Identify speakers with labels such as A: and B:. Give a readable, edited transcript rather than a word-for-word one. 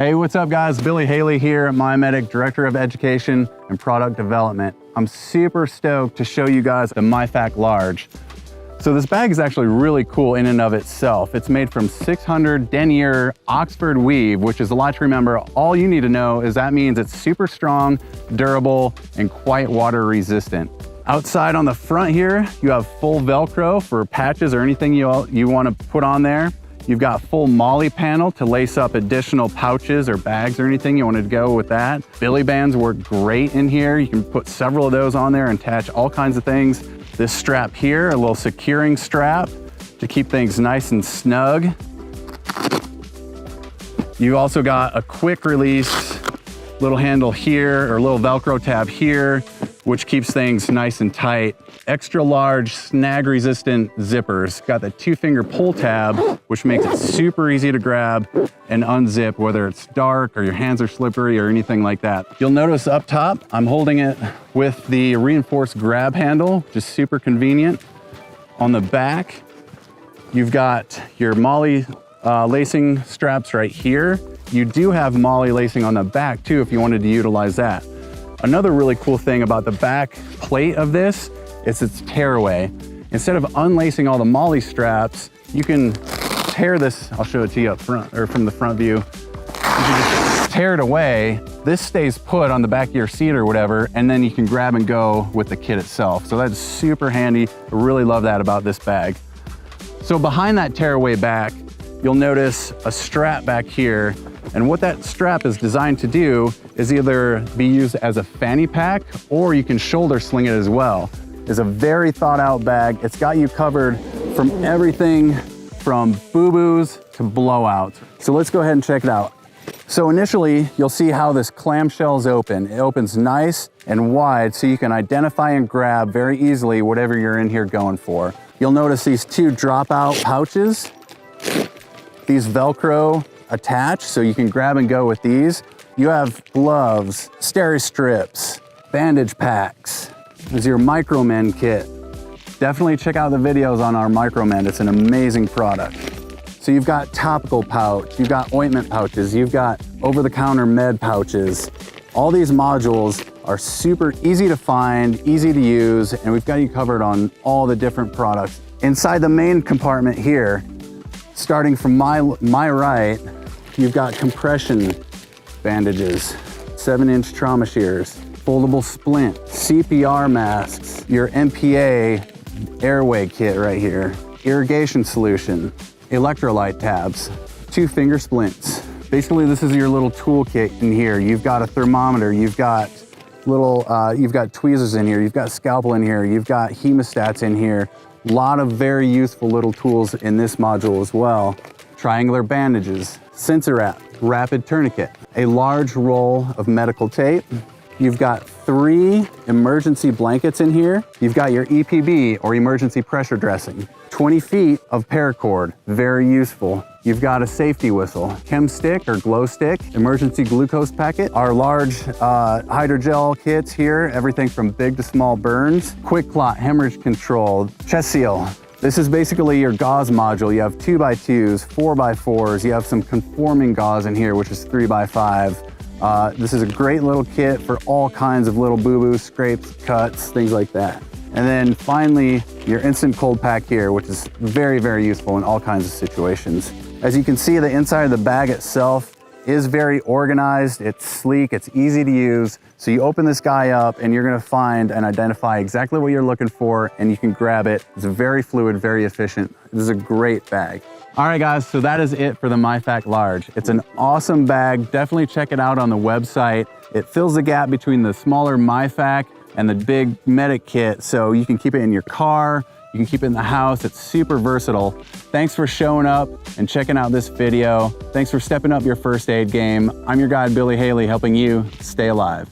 A: Hey, what's up guys? Billy Haley here, MyMedic, Director of Education and Product Development. I'm super stoked to show you guys the MyFAK Large. So this bag is actually really cool in and of itself. It's made from 600 denier Oxford weave, which is a lot to remember. All you need to know is that means it's super strong, durable, and quite water resistant. Outside on the front here, you have full Velcro for patches or anything you want to put on there. You've got full MOLLE panel to lace up additional pouches or bags or anything you wanted to go with that. Billy bands work great in here. You can put several of those on there and attach all kinds of things. This strap here, a little securing strap to keep things nice and snug. You also got a quick release little handle here, or a little Velcro tab here, which keeps things nice and tight. Extra large snag resistant zippers. Got the 2-finger pull tab, which makes it super easy to grab and unzip, whether it's dark or your hands are slippery or anything like that. You'll notice up top, I'm holding it with the reinforced grab handle, just super convenient. On the back, you've got your MOLLE lacing straps right here. You do have MOLLE lacing on the back too if you wanted to utilize that. Another really cool thing about the back plate of this is its tearaway. Instead of unlacing all the MOLLE straps, you can tear this, I'll show it to you up front, or from the front view. You can just tear it away. This stays put on the back of your seat or whatever, and then you can grab and go with the kit itself. So that's super handy. I really love that about this bag. So behind that tearaway back, you'll notice a strap back here. And what that strap is designed to do is either be used as a fanny pack or you can shoulder sling it as well. It's a very thought out bag. It's got you covered from everything from boo-boos to blowouts. So let's go ahead and check it out. So initially, you'll see how this clamshell is open. It opens nice and wide so you can identify and grab very easily whatever you're in here going for. You'll notice these 2 dropout pouches. These Velcro attach, so you can grab and go with these. You have gloves, steri strips, bandage packs. There's your Micromend kit. Definitely check out the videos on our Micromend. It's an amazing product. So you've got topical pouch, you've got ointment pouches, you've got over-the-counter med pouches. All these modules are super easy to find, easy to use, and we've got you covered on all the different products. Inside the main compartment here, starting from my right, you've got compression bandages, 7-inch trauma shears, foldable splint, CPR masks, your MPA airway kit right here, irrigation solution, electrolyte tabs, 2-finger splints. Basically, this is your little toolkit in here. You've got a thermometer, you've got you've got tweezers in here, you've got scalpel in here, you've got hemostats in here. A lot of very useful little tools in this module as well. Triangular bandages, sensor wrap, rapid tourniquet, a large roll of medical tape. You've got 3 emergency blankets in here. You've got your EPB or emergency pressure dressing. 20 feet of paracord, very useful. You've got a safety whistle, chem stick or glow stick, emergency glucose packet, our large hydrogel kits here, everything from big to small burns, quick clot, hemorrhage control, chest seal. This is basically your gauze module. You have 2x2s, 4x4s, you have some conforming gauze in here, which is 3x5. This is a great little kit for all kinds of little boo-boos, scrapes, cuts, things like that. And then finally, your instant cold pack here, which is very, very useful in all kinds of situations. As you can see, the inside of the bag itself is very organized, it's sleek, it's easy to use. So you open this guy up and you're gonna find and identify exactly what you're looking for and you can grab it. It's very fluid, very efficient. This is a great bag. All right guys, so that is it for the MyFAK Large. It's an awesome bag. Definitely check it out on the website. It fills the gap between the smaller MyFAK and the big medic kit, so you can keep it in your car, you can keep it in the house. It's super versatile. Thanks for showing up and checking out this video. Thanks for stepping up your first aid game. I'm your guide, Billy Haley, helping you stay alive.